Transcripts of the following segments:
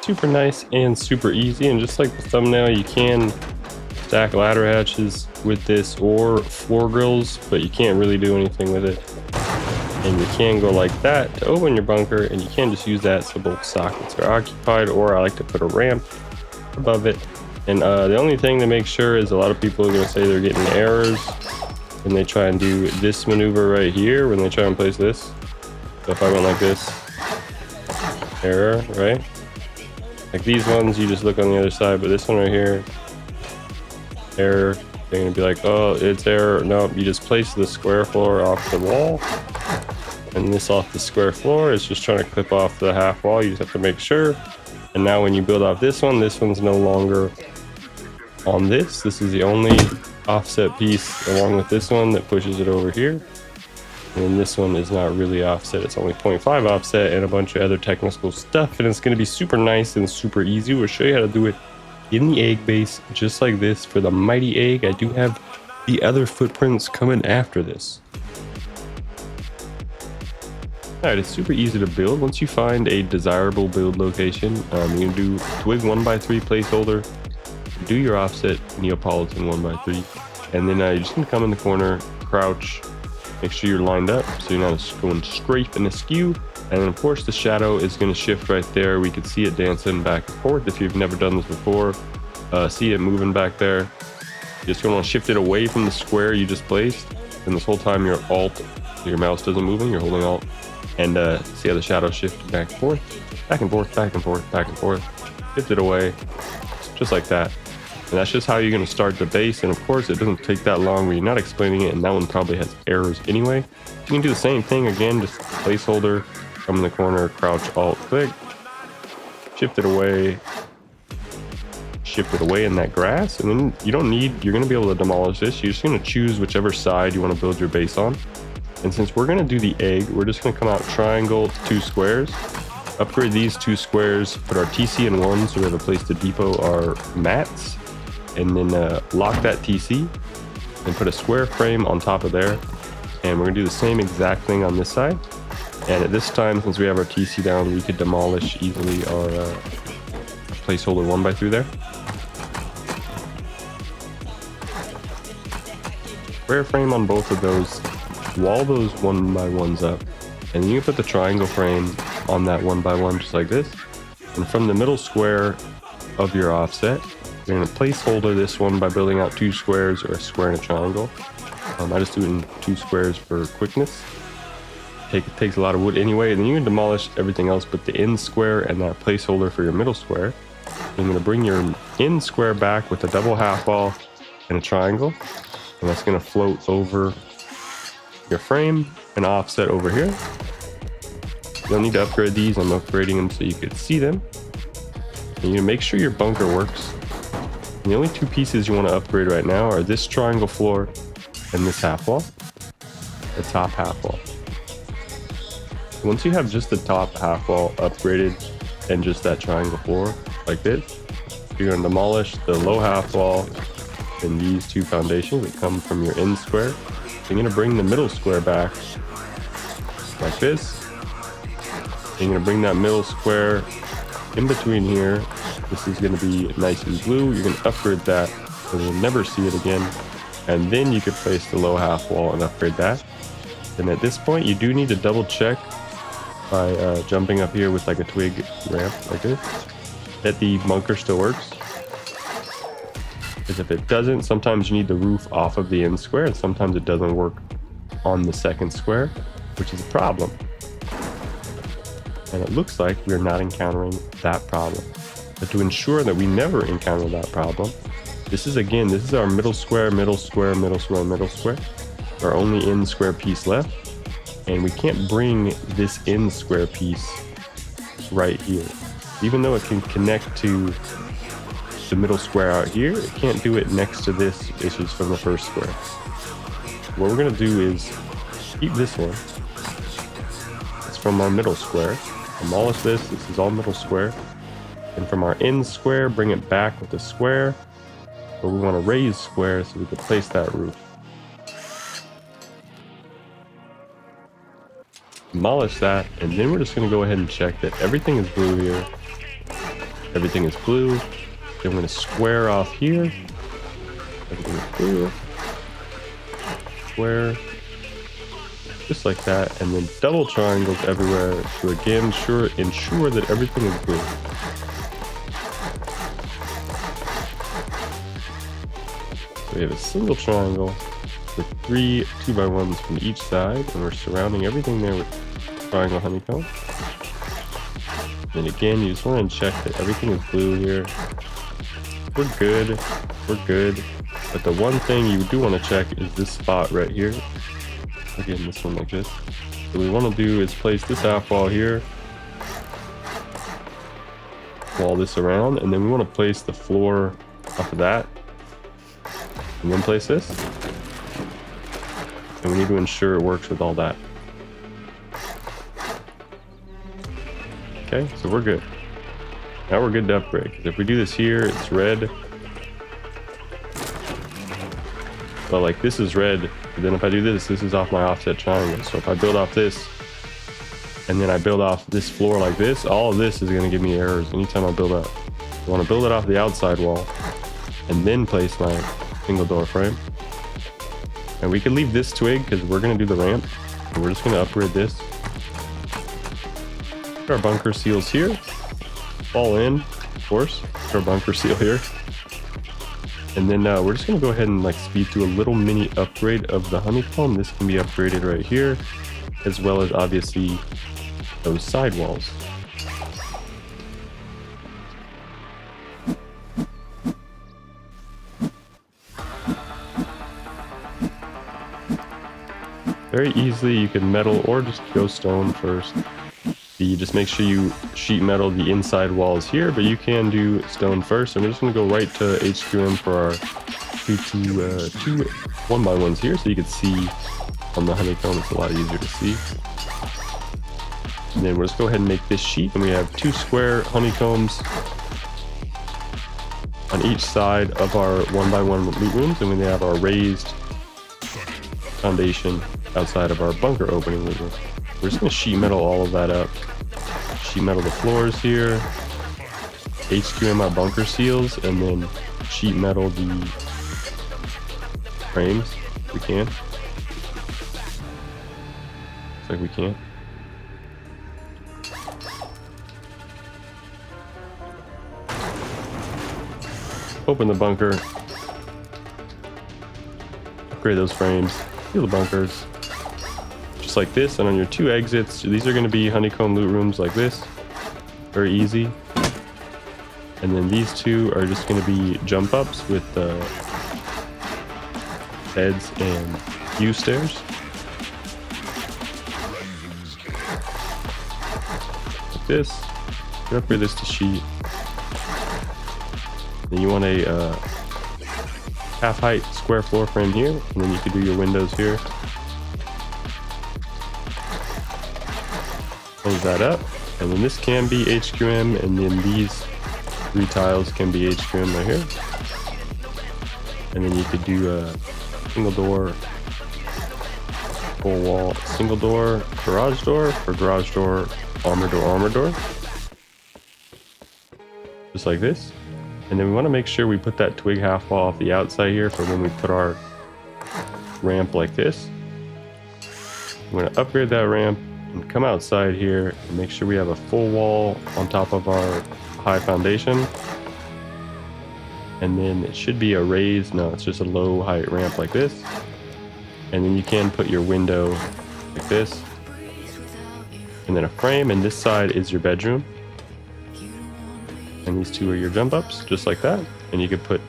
Super nice and super easy, and just like the thumbnail, you can stack ladder hatches with this or floor grills, but you can't really do anything with it. And you can go like that to open your bunker, and you can just use that so both sockets are occupied, or I like to put a ramp above it. And the only thing to make sure is a lot of people are going to say they're getting errors when they try and do this maneuver right here, when they try and place this. So if I went like this, error, right? Like these ones, you just look on the other side, but this one right here, error. They're gonna be like, oh, it's error. No, you just place the square floor off the wall, and this off the square floor is just trying to clip off the half wall. You just have to make sure. And now when you build off this one's no longer on this. This is the only offset piece along with this one that pushes it over here. And this one is not really offset, it's only 0.5 offset and a bunch of other technical stuff, and it's going to be super nice and super easy. We'll show you how to do it in the egg base just like this for the mighty egg. I do have the other footprints coming after this. Alright, it's super easy to build. Once you find a desirable build location, you can do twig 1x3 placeholder, do your offset Neapolitan 1x3, and then you're just going to come in the corner, crouch, make sure you're lined up so you're not going straight and askew. And then of course the shadow is going to shift right there. We could see it dancing back and forth. If you've never done this before, see it moving back there. You're just going to shift it away from the square you just placed. And this whole time your mouse doesn't move, you're holding alt. And see how the shadow shifts back and forth, back and forth, back and forth, back and forth. Shift it away, just like that. And that's just how you're going to start the base. And of course it doesn't take that long when you're not explaining it, and that one probably has errors anyway. You can do the same thing again, just placeholder, come in the corner, crouch, alt, click, shift it away in that grass. And then you're going to be able to demolish this. You're just going to choose whichever side you want to build your base on. And since we're going to do the egg, we're just going to come out triangle to 2 squares, upgrade these 2 squares, put our TC in 1 so we have a place to depot our mats. And then lock that TC and put a square frame on top of there. And we're gonna do the same exact thing on this side. And at this time, since we have our TC down, we could demolish easily our placeholder 1x3 there. Square frame on both of those, wall those 1x1s up, and then you put the triangle frame on that 1x1 just like this. And from the middle square of your offset, you're going to placeholder this one by building out 2 squares or a square and a triangle. I just do it in 2 squares for quickness. It takes a lot of wood anyway, and then you can demolish everything else but the end square and that placeholder for your middle square. You're going to bring your end square back with a double half wall and a triangle, and that's going to float over your frame and offset over here. You don't need to upgrade these. I'm upgrading them so you could see them. And you make sure your bunker works. And the only 2 pieces you want to upgrade right now are this triangle floor and this half wall, the top half wall. Once you have just the top half wall upgraded and just that triangle floor like this, you're going to demolish the low half wall and these 2 foundations that come from your end square. You're going to bring the middle square back like this. You're going to bring that middle square in between here. This is going to be nice and blue. You're going to upgrade that so you'll never see it again. And then you could place the low half wall and upgrade that. And at this point, you do need to double check by jumping up here with like a twig ramp like this, that the bunker still works. Because if it doesn't, sometimes you need the roof off of the end square, and sometimes it doesn't work on the second square, which is a problem. And it looks like we're not encountering that problem. But to ensure that we never encounter that problem, this is our middle square, middle square, middle square, middle square. Our only end square piece left. And we can't bring this end square piece right here. Even though it can connect to the middle square out here, it can't do it next to this, which is from the first square. What we're gonna do is keep this one. It's from our middle square. Demolish this. This is all middle square. And from our end square, bring it back with the square. But we want to raise square so we can place that roof. Demolish that, and then we're just going to go ahead and check that everything is blue here. Everything is blue. Then we're going to square off here. Everything is blue. Square. Just like that, and then double triangles everywhere to again ensure that everything is blue. So we have a single triangle with 3 2x1s from each side, and we're surrounding everything there with triangle honeycomb. And again, you just want to check that everything is blue here. We're good. We're good. But the one thing you do want to check is this spot right here. Again, this one like this. What we want to do is place this half wall here. Wall this around, and then we want to place the floor off of that. And then place this. And we need to ensure it works with all that. Okay, so we're good. Now we're good to upgrade. 'Cause if we do this here, it's red. But like this is red. But then if I do this, this is off my offset triangle. So if I build off this, and then I build off this floor like this, all of this is going to give me errors anytime I build up. I want to build it off the outside wall, and then place my single door frame. And we can leave this twig because we're going to do the ramp. And we're just going to upgrade this. Put our bunker seals here. Fall in, of course. Put our bunker seal here. And then we're just going to go ahead and like speed through a little mini upgrade of the honeycomb. This can be upgraded right here, as well as obviously those side walls. Very easily you can metal or just go stone first. You just make sure you sheet metal the inside walls here, but you can do stone first. And we're just going to go right to HQM for our two 1x1s here, so you can see on the honeycomb. It's a lot easier to see. And then we'll just go ahead and make this sheet, and we have 2 square honeycombs on each side of our 1x1 loot rooms, and then we have our raised foundation outside of our bunker opening loot room. We're just going to sheet metal all of that up. Sheet metal the floors here, HQM our bunker seals, and then sheet metal the frames if we can. Looks like we can. Open the bunker. Upgrade those frames. Seal the bunkers. Just like this, and on your 2 exits, these are going to be honeycomb loot rooms like this. Very easy. And then these 2 are just going to be jump ups with beds and view stairs. Like this. Upgrade this to sheet. Then you want a half height square floor frame here, and then you can do your windows here. Close that up, and then this can be HQM, and then these 3 tiles can be HQM right here. And then you could do a single door, full wall, single door, garage door, or garage door, armor door, armor door. Just like this. And then we want to make sure we put that twig half wall off the outside here for when we put our ramp like this. I'm going to upgrade that ramp and come outside here and make sure we have a full wall on top of our high foundation. And then it should be a raised, no, it's just a low height ramp like this. And then you can put your window like this. And then a frame, and this side is your bedroom. And these two are your jump ups, just like that. And you could put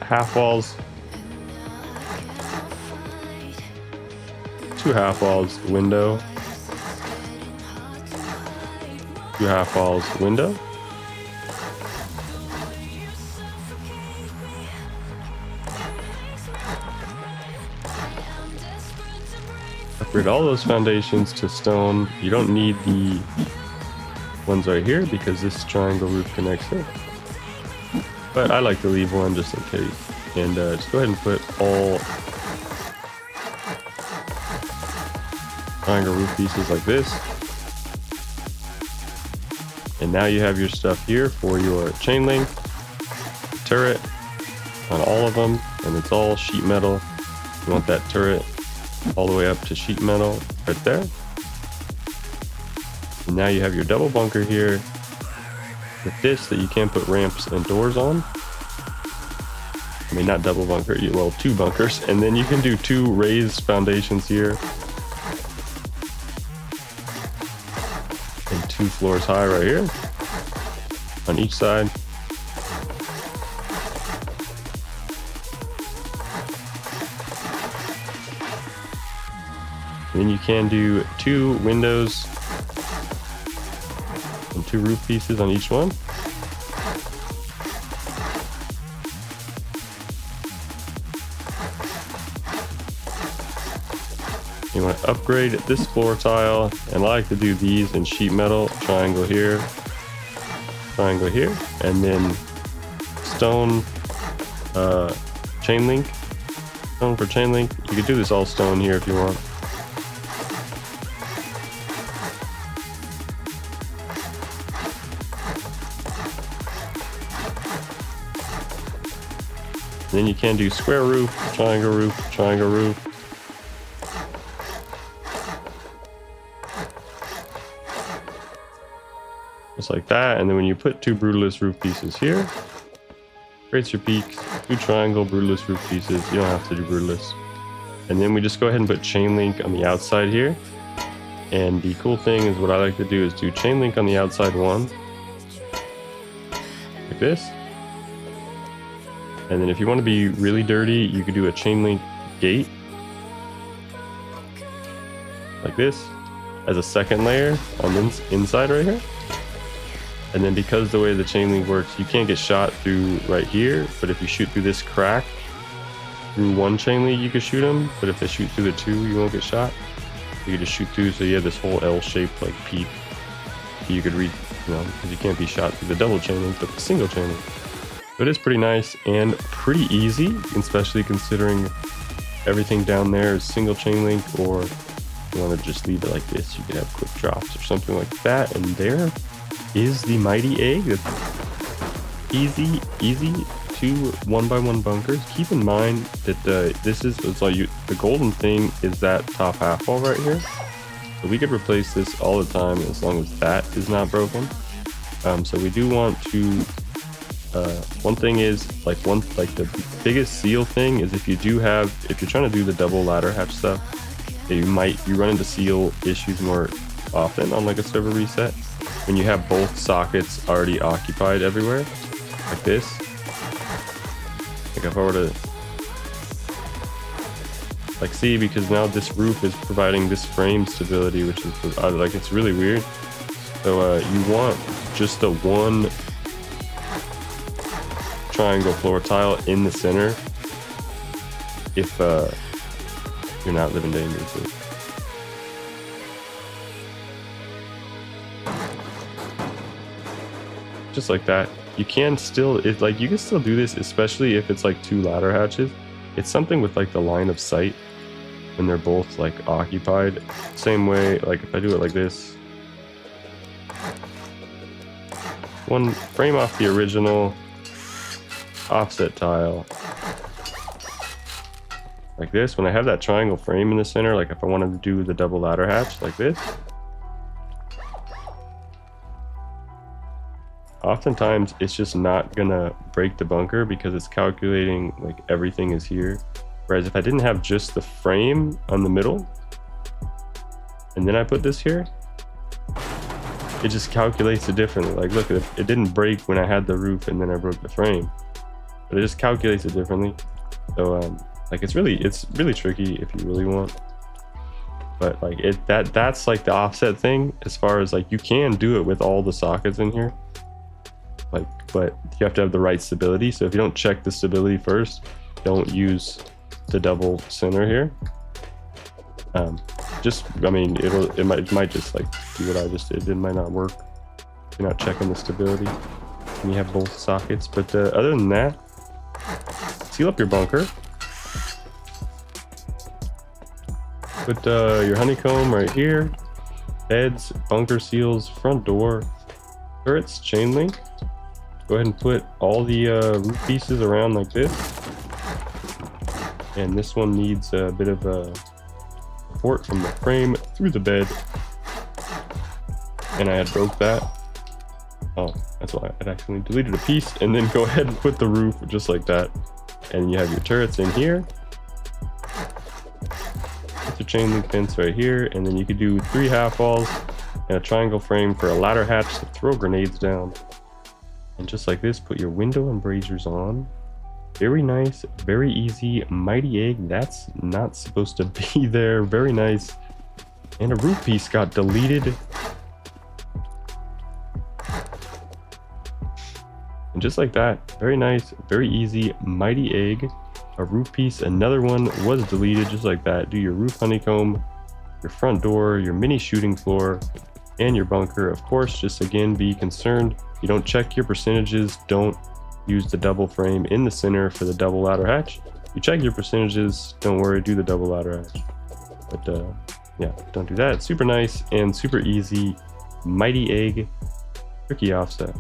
half walls, 2 half walls, window, 2 half walls, window. Upgrade all those foundations to stone. You don't need the ones right here because this triangle roof connects here. But I like to leave one just in case. And just go ahead and put all triangle roof pieces like this. And now you have your stuff here for your chain link, turret on all of them, and it's all sheet metal. You want that turret all the way up to sheet metal right there. And now you have your double bunker here with this that you can put ramps and doors on. I mean, not double bunker, well, 2 bunkers. And then you can do 2 raised foundations here. And 2 floors high right here on each side. And then you can do 2 windows and 2 roof pieces on each one. You want to upgrade this floor tile, and I like to do these in sheet metal, triangle here, and then stone chain link, stone for chain link. You could do this all stone here if you want. Then you can do square roof, triangle roof, triangle roof. Just like that. And then when you put 2 brutalist roof pieces here, creates your peaks, 2 triangle brutalist roof pieces. You don't have to do brutalist. And then we just go ahead and put chain link on the outside here. And the cool thing is what I like to do is do chain link on the outside one, like this. And then if you want to be really dirty, you could do a chain link gate like this as a second layer on the inside right here. And then because the way the chain link works, you can't get shot through right here, but if you shoot through this crack through one chain link, you can shoot them. But if they shoot through the 2, you won't get shot. You can just shoot through, so you have this whole L-shaped like peak. You could read, you know, because you can't be shot through the double chain link, but the single chain link. So it is pretty nice and pretty easy, especially considering everything down there is single chain link, or you want to just leave it like this. You could have quick drops or something like that. And there is the mighty egg. That's easy 2 1x1 bunkers. Keep in mind that this is like the golden thing is that top half wall right here. So we could replace this all the time as long as that is not broken. So we do want to. One thing is the biggest seal thing is if you're trying to do the double ladder hatch stuff, you run into seal issues more often on like a server reset when you have both sockets already occupied everywhere, like this. Like if I were to like see, because now this roof is providing this frame stability, which is like it's really weird. So you want just the one triangle floor tile in the center if you're not living dangerously. Just like that. You can still you can still do this, especially if it's like 2 ladder hatches. It's something with like the line of sight when they're both like occupied. Same way, like if I do it like this, one frame off the original offset tile like this, when I have that triangle frame in the center, like if I wanted to do the double ladder hatch like this, oftentimes it's just not gonna break the bunker because it's calculating like everything is here. Whereas if I didn't have just the frame on the middle and then I put this here, it just calculates it differently. Like look, it didn't break when I had the roof and then I broke the frame, but it just calculates it differently. So like it's really tricky if you really want, but like that's like the offset thing, as far as like you can do it with all the sockets in here, like, but you have to have the right stability. So if you don't check the stability first, don't use the double center here. Just, I mean, it might just like do what I just did. It might not work if you're not checking the stability and you have both sockets. But other than that, seal up your bunker. Put your honeycomb right here. Beds, bunker seals, front door, turrets, chain link. Go ahead and put all the roof pieces around like this. And this one needs a bit of a support from the frame through the bed. And I had broke that. Oh, that's why I accidentally deleted a piece. And then go ahead and put the roof just like that. And you have your turrets in here. Put the chain link fence right here. And then you could do 3 half walls and a triangle frame for a ladder hatch to throw grenades down. And just like this, put your window and braziers on. Very nice, very easy. Mighty egg, that's not supposed to be there. Very nice. And a roof piece got deleted. And just like that, very nice, very easy. Mighty egg, a roof piece, another one was deleted just like that. Do your roof honeycomb, your front door, your mini shooting floor, and your bunker. Of course, just again, be concerned you don't check your percentages. Don't use the double frame in the center for the double ladder hatch. You check your percentages, don't worry, do the double ladder hatch. But yeah, don't do that. It's super nice and super easy. Mighty egg, tricky offset.